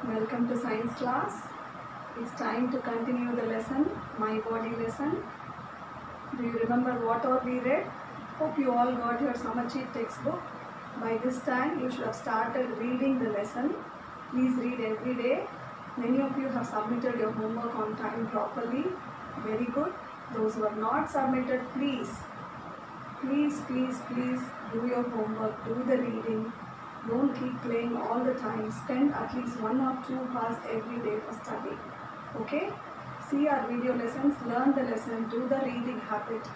Welcome to science class. It's time to continue the lesson, my body lesson. Do you remember what all we read? Hope you all got your Samacheer textbook. By this time you should have started reading the lesson. Please read every day. Many of you have submitted your homework on time properly. Very good. Those who have not submitted, please do your homework, do the reading. Don't keep playing all the time. Spend at least 1 or 2 hours every day for studying. Okay? See our video lessons, learn the lesson, do the reading habit.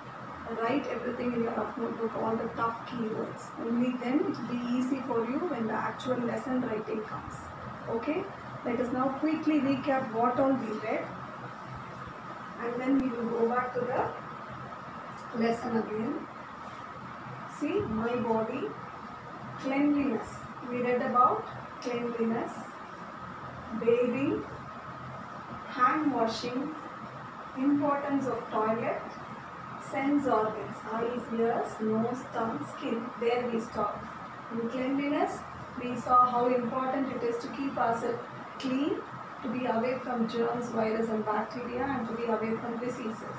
Write everything in your rough notebook, all the tough keywords. Only then it will be easy for you when the actual lesson writing comes. Okay? Let us now quickly recap what all we read. And then we will go back to the lesson again. See, my body. Cleanliness. We read about cleanliness, bathing, hand washing, importance of toilet, sense organs, eyes, ears, nose, tongue, skin. There we stopped. In cleanliness, we saw how important it is to keep ourselves clean, to be away from germs, virus and bacteria, and to be away from diseases.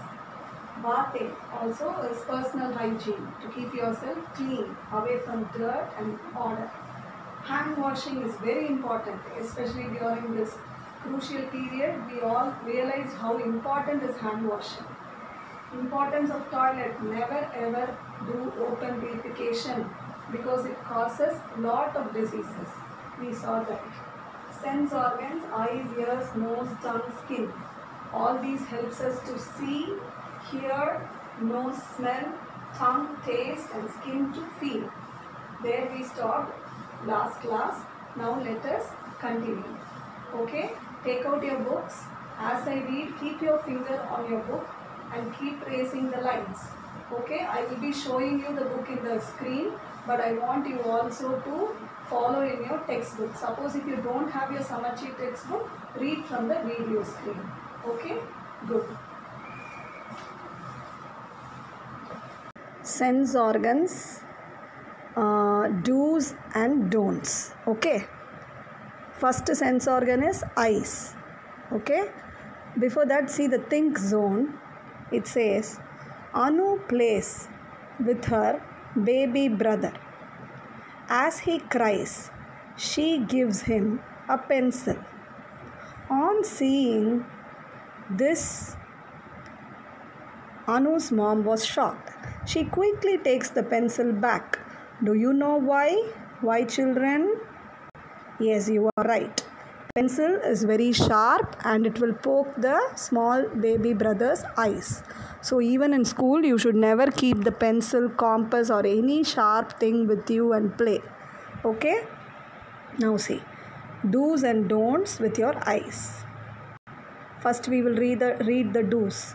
Bathing also is personal hygiene, to keep yourself clean, away from dirt and odor. Hand washing is very important, especially during this crucial period. We all realized how important is hand washing. Importance of toilet, never ever do open defecation because it causes lot of diseases. We saw that. Sense organs, eyes, ears, nose, tongue, skin. All these helps us to see, hear, nose, smell, tongue, taste and skin to feel. There we stopped last class. Now let us continue. Okay, take out your books. As I read, keep your finger on your book and keep tracing the lines. Okay, I will be showing you the book in the screen, but I want you also to follow in your textbook. Suppose if you don't have your Samacheer textbook, read from the video screen. Okay, good. Sense organs, do's and don'ts. Okay, first sense organ is eyes. Okay, before that, see the think zone. It says Anu plays with her baby brother. As he cries, she gives him a pencil. On seeing this, Anu's mom was shocked. She quickly takes the pencil back. Do you know why? Why, children? Yes, you are right. Pencil is very sharp and it will poke the small baby brother's eyes. So even in school, you should never keep the pencil, compass or any sharp thing with you and play. Okay? Now see, do's and don'ts with your eyes. First we will read the do's.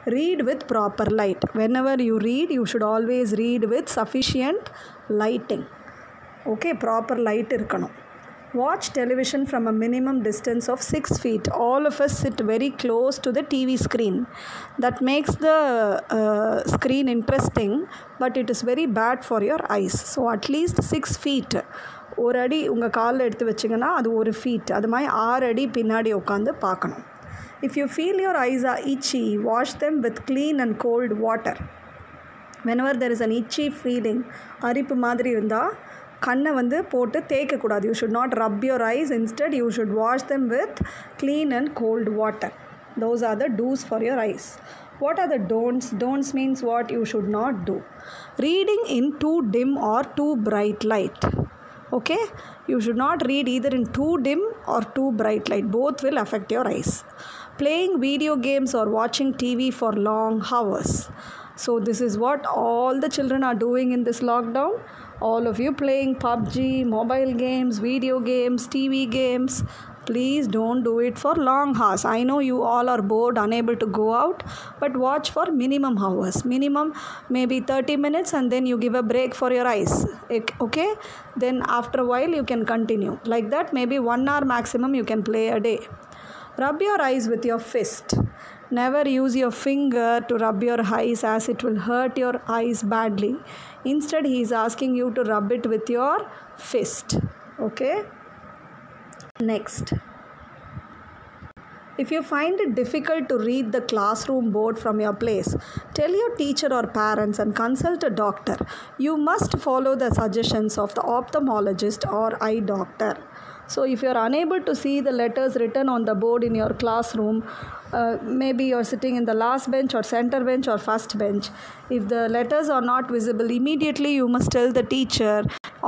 Read with proper light. Whenever you read, you should always read with sufficient lighting. Okay, proper light irukkanum. Watch television from a minimum distance of 6 feet. All of us sit very close to the TV screen. That makes the screen interesting, but it is very bad for your eyes. So at least 6 feet. ஒரு அடி உங்கள் காலில் எடுத்து வச்சிங்கன்னா அது ஒரு feet. அது மாதிரி 6 அடி பின்னாடி உட்காந்து பார்க்கணும். If you feel your eyes are itchy, wash them with clean and cold water. Whenever there is an itchy feeling, அரிப்பு மாதிரி இருந்தால் கண்ணை வந்து போட்டு தேய்க்கக்கூடாது. You should not rub your eyes. Instead, you should wash them with clean and cold water. Those are the do's for your eyes. What are the don'ts? Don'ts means what you should not do. Reading in too dim or too bright light. Okay? You should not read either in too dim or too bright light. Both will affect your eyes. Playing video games or watching TV for long hours. So this is what all the children are doing in this lockdown. All of you playing PUBG, mobile games, video games, TV games. Please don't do it for long hours. I know you all are bored, unable to go out, but watch for minimum hours. Minimum maybe 30 minutes and then you give a break for your eyes. Okay? Then after a while you can continue. Like that, maybe 1 hour maximum you can play a day. Rub your eyes with your fist. Never use your finger to rub your eyes as it will hurt your eyes badly. Instead, he is asking you to rub it with your fist. Okay? Next, If you find it difficult to read the classroom board from your place, tell your teacher or parents and consult a doctor. You must follow the suggestions of the ophthalmologist or eye doctor. So if you are unable to see the letters written on the board in your classroom, maybe you are sitting in the last bench or center bench or first bench. If the letters are not visible, immediately you must tell the teacher,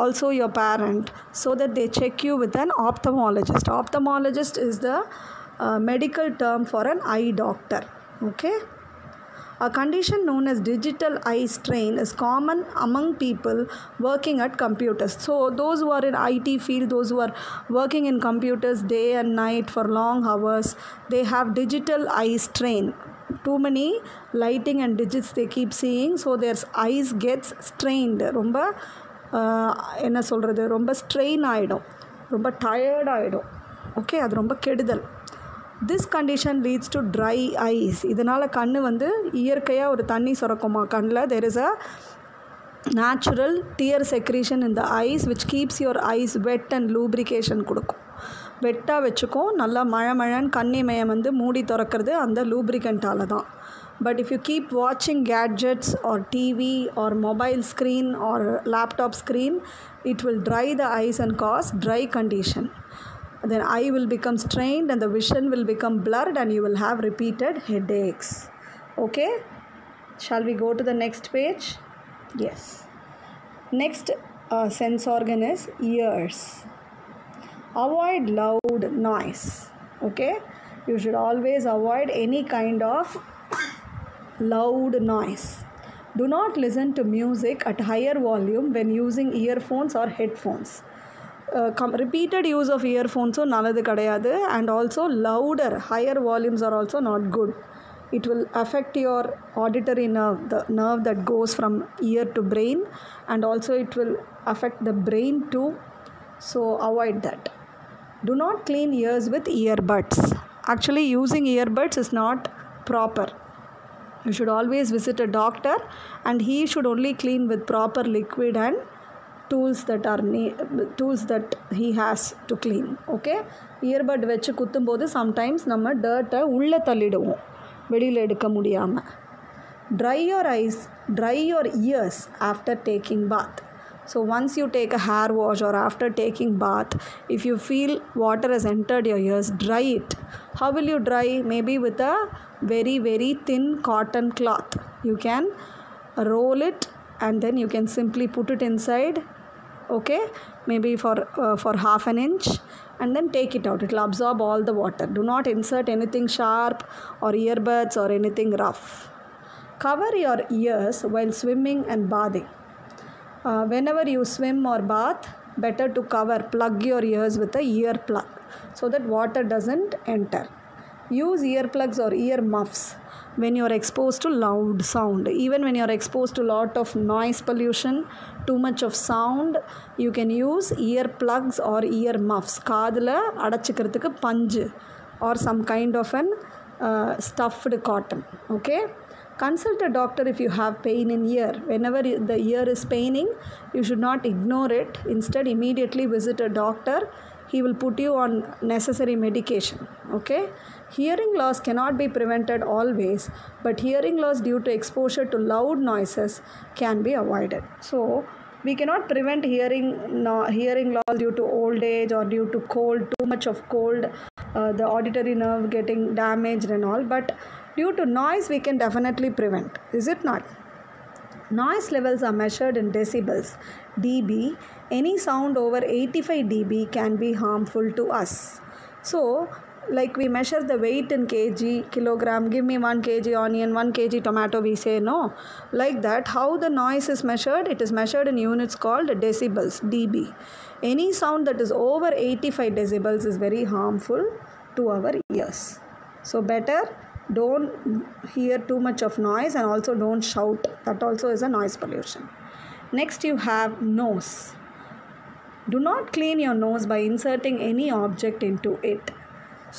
also your parent, so that they check you with an ophthalmologist. Ophthalmologist is the medical term for an eye doctor. Okay. A condition known as digital eye strain is common among people working at computers. So those who are in IT field, those who are working in computers day and night for long hours, they have digital eye strain. Too many lighting and digits they keep seeing, so their eyes gets strained. ரொம்ப என்ன சொல்கிறது, ரொம்ப strain ஆகிடும், ரொம்ப tired ஆகிடும். Okay, அது ரொம்ப கெடுதல். This condition leads to dry eyes. இதனால் கண் வந்து இயற்கையாக ஒரு தண்ணி சுரக்குமா கண்ணில். There is a natural tear secretion in the eyes which keeps your eyes wet and lubrication கொடுக்கும். வெட்டாக வச்சுக்கும், நல்லா மழைன்னு கண்ணிமயம் வந்து மூடி திறக்கிறது அந்த லூப்ரிகண்ட்டால் தான். But if you keep watching gadgets or TV or mobile screen or laptop screen, it will dry the eyes and cause dry condition. Then eye will become strained and the vision will become blurred and you will have repeated headaches. Okay, shall we go to the next page? Yes. Next sense organ is ears. Avoid loud noise. Okay, you should always avoid any kind of loud noise. Do not listen to music at higher volume when using earphones or headphones. Repeated use of earphones so நல்லது கிடையாது, and also louder higher volumes are also not good. It will affect your auditory nerve, the nerve that goes from ear to brain, and also it will affect the brain too, so avoid that. Do not clean ears with earbuds. Actually using earbuds is not proper. You should always visit a doctor and he should only clean with proper liquid and tools that he has to clean. Okay, earbud வச்சு குத்தும்போது sometimes நம்ம டர்ட்டை உள்ளே தள்ளிடுவோம் வெளியில் எடுக்க முடியாமல். Dry your ears after taking bath. So once you take a hair wash or after taking bath, if you feel water has entered your ears, dry it. How will you dry? Maybe with a very very thin cotton cloth. You can roll it and then you can simply put it inside. Okay, maybe for half an inch, and then take it out. It will absorb all the water. Do not insert anything sharp or earbuds or anything rough. Cover your ears while swimming and bathing. Whenever you swim or bath, better to plug your ears with a ear plug so that water doesn't enter. Use earplugs or ear muffs when you are exposed to loud sound. Even when you are exposed to lot of noise pollution, too much of sound, you can use earplugs or ear muffs. காதில் அடைச்சிக்கிறதுக்கு பஞ்சு or some kind of an stuffed cotton. Okay, consult a doctor if you have pain in ear. Whenever the ear is paining, you should not ignore it. Instead, immediately visit a doctor. He will put you on necessary medication. Okay, hearing loss cannot be prevented always, but hearing loss due to exposure to loud noises can be avoided. So we cannot prevent hearing loss due to old age or due to cold, too much of cold, the auditory nerve getting damaged and all, but due to noise we can definitely prevent. Is it not? Noise levels are measured in decibels, dB. Any sound over 85 dB can be harmful to us. So like we measure the weight in kg, kilogram. Give me 1 kg onion, 1 kg tomato, we say no. Like that, how the noise is measured? It is measured in units called decibels, dB. Any sound that is over 85 decibels is very harmful to our ears. So better don't hear too much of noise, and also don't shout. That also is a noise pollution. Next you have nose. Do not clean your nose by inserting any object into it.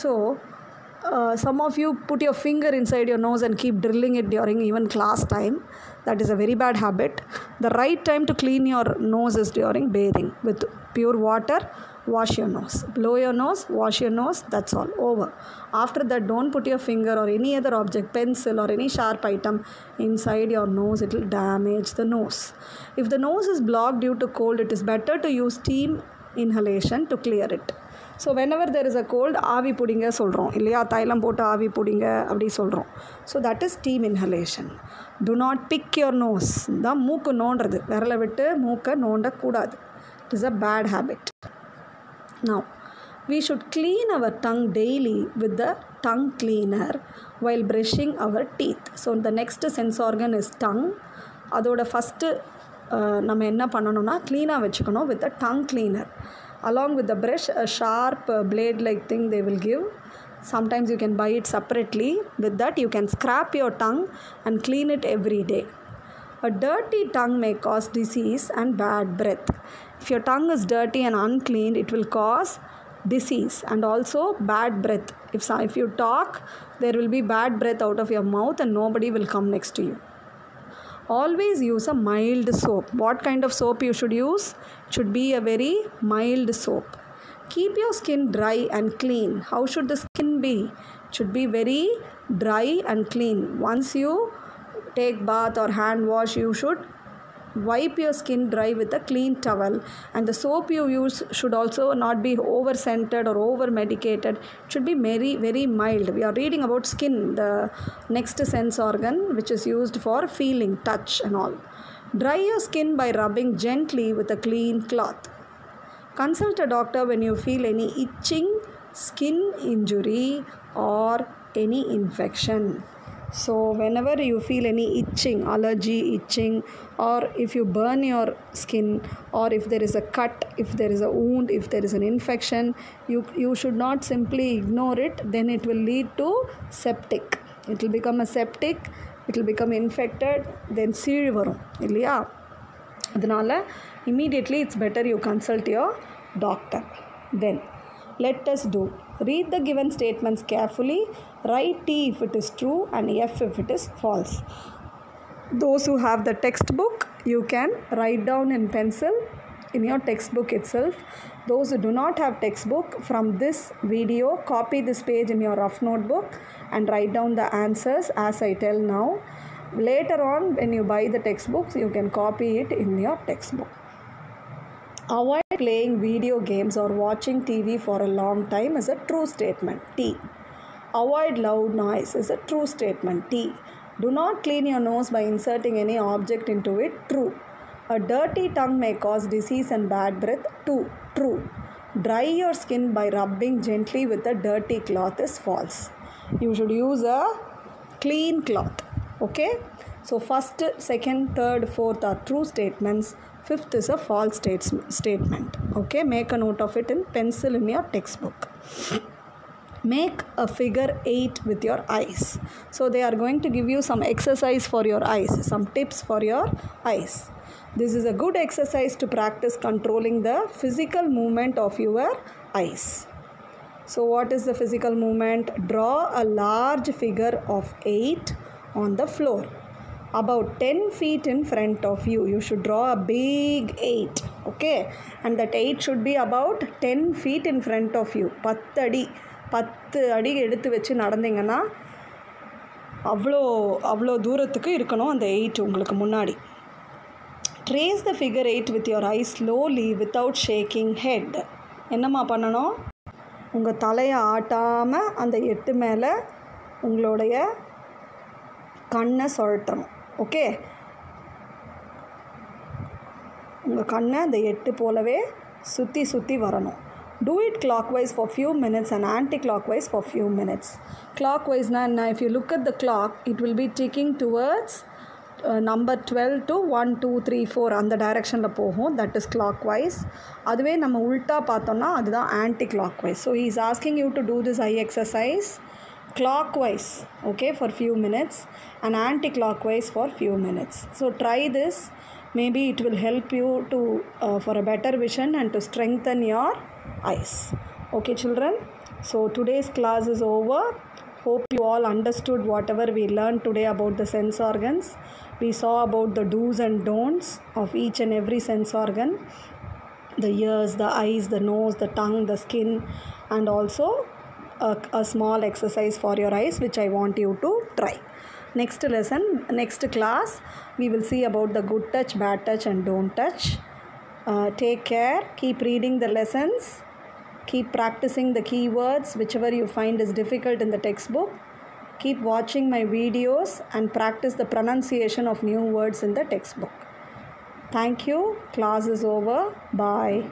So some of you put your finger inside your nose and keep drilling it during even class time. That is a very bad habit. The right time to clean your nose is during bathing with pure water wash your nose. Blow your nose, wash your nose, that's all. Over. After that, don't put your finger or any other object, pencil or any sharp item inside your nose. It will damage the nose. If the nose is blocked due to cold, it is better to use steam inhalation to clear it. So whenever there is a cold, ஆவி பிடிங்க சொல்கிறோம் இல்லையா, தைலம் போட்டு ஆவி பிடிங்க அப்படி சொல்கிறோம். So that is steam inhalation. Do not pick your nose. தான் மூக்கு நோண்டுறது, விரலை விட்டு மூக்கை நோண்டக்கூடாது. It is a bad habit. Now we should clean our tongue daily with the tongue cleaner while brushing our teeth. So the next sense organ is tongue. அதோட first நம்ம என்ன பண்ணணும்னா க்ளீனாக வச்சுக்கணும் with the tongue cleaner. Along with the brush, a sharp blade like thing they will give. Sometimes you can buy it separately. With that you can scrap your tongue and clean it every day. A dirty tongue may cause disease and bad breath. If your tongue is dirty and uncleaned, it will cause disease and also bad breath. If you talk, there will be bad breath out of your mouth and nobody will come next to you. Always use a mild soap. What kind of soap you should use? It should be a very mild soap. Keep your skin dry and clean. How should the skin be? It should be very dry and clean. Once you take bath or hand wash, you should wipe your skin dry with a clean towel, and the soap you use should also not be over scented or over medicated. It should be very very mild. We are reading about skin, the next sense organ which is used for feeling, touch and all. Dry your skin by rubbing gently with a clean cloth. Consult a doctor when you feel any itching, skin injury or any infection. So whenever you feel any itching, allergy itching, or if you burn your skin, or if there is a cut, if there is a wound, if there is an infection, you should not simply ignore it. Then it will lead to septic. It will become a septic, it will become infected, then சீழ் வரும் இல்லையா. அதனால் immediately it's better you consult your doctor. Then let us do. Read the given statements carefully. Write T if it is true and F if it is false. Those who have the textbook, you can write down in pencil in your textbook itself. Those who do not have textbook, from this video, copy this page in your rough notebook and write down the answers as I tell now. Later on, when you buy the textbooks, you can copy it in your textbook. Avoid playing video games or watching TV for a long time is a true statement. T. Avoid loud noise is a true statement. T. Do not clean your nose by inserting any object into it. True. A dirty tongue may cause disease and bad breath. True. Dry your skin by rubbing gently with a dirty cloth is false. You should use a clean cloth. Okay? So first, second, third, fourth are true statements. Fifth is a false statement. Okay, make a note of it in pencil in your textbook. Make a figure 8 with your eyes. So they are going to give you some exercise for your eyes, some tips for your eyes. This is a good exercise to practice controlling the physical movement of your eyes. So what is the physical movement? Draw a large figure of 8 on the floor. About 10 feet in front of you. You should draw a big 8. Okay. And that 8 should be about 10 feet in front of you. 10 அடி எடுத்து வச்சு நடந்தீங்கன்னா அவ்வளோ தூரத்துக்கு இருக்கணும் அந்த 8 உங்களுக்கு முன்னாடி. Trace the figure 8 with your eyes slowly without shaking head. என்னம்மா பண்ணணும்? உங்கள் தலையை ஆட்டாமல் அந்த 8 மேலே உங்களுடைய கண்ணை சுழட்டணும். ஓகே, உங்கள் கண்ணை அந்த 8 போலவே சுற்றி வரணும். Do it clockwise for few minutes and anti-clockwise for few minutes. Clockwise na if you look at the clock, it will be ticking towards number 12 to 1 2 3 4 அந்த டைரக்ஷனில் போகும். That is clockwise. அதுவே நம்ம உல்ட்டா பார்த்தோம்னா அதுதான் anti-clockwise. So he is asking you to do this eye exercise clockwise, okay, for few minutes, and anti-clockwise for few minutes. So try this. Maybe it will help you to for a better vision and to strengthen your eyes. Okay children, so today's class is over. Hope you all understood whatever we learned today about the sense organs. We saw about the do's and don'ts of each and every sense organ. the ears, the eyes, the nose, the tongue, the skin, and also a small exercise for your eyes which I want you to try. Next lesson, next class, we will see about the good touch, bad touch, and don't touch. Take care, keep reading the lessons, keep practicing the keywords whichever you find is difficult in the textbook. Keep watching my videos and practice the pronunciation of new words in the textbook. Thank you. Class is over. Bye.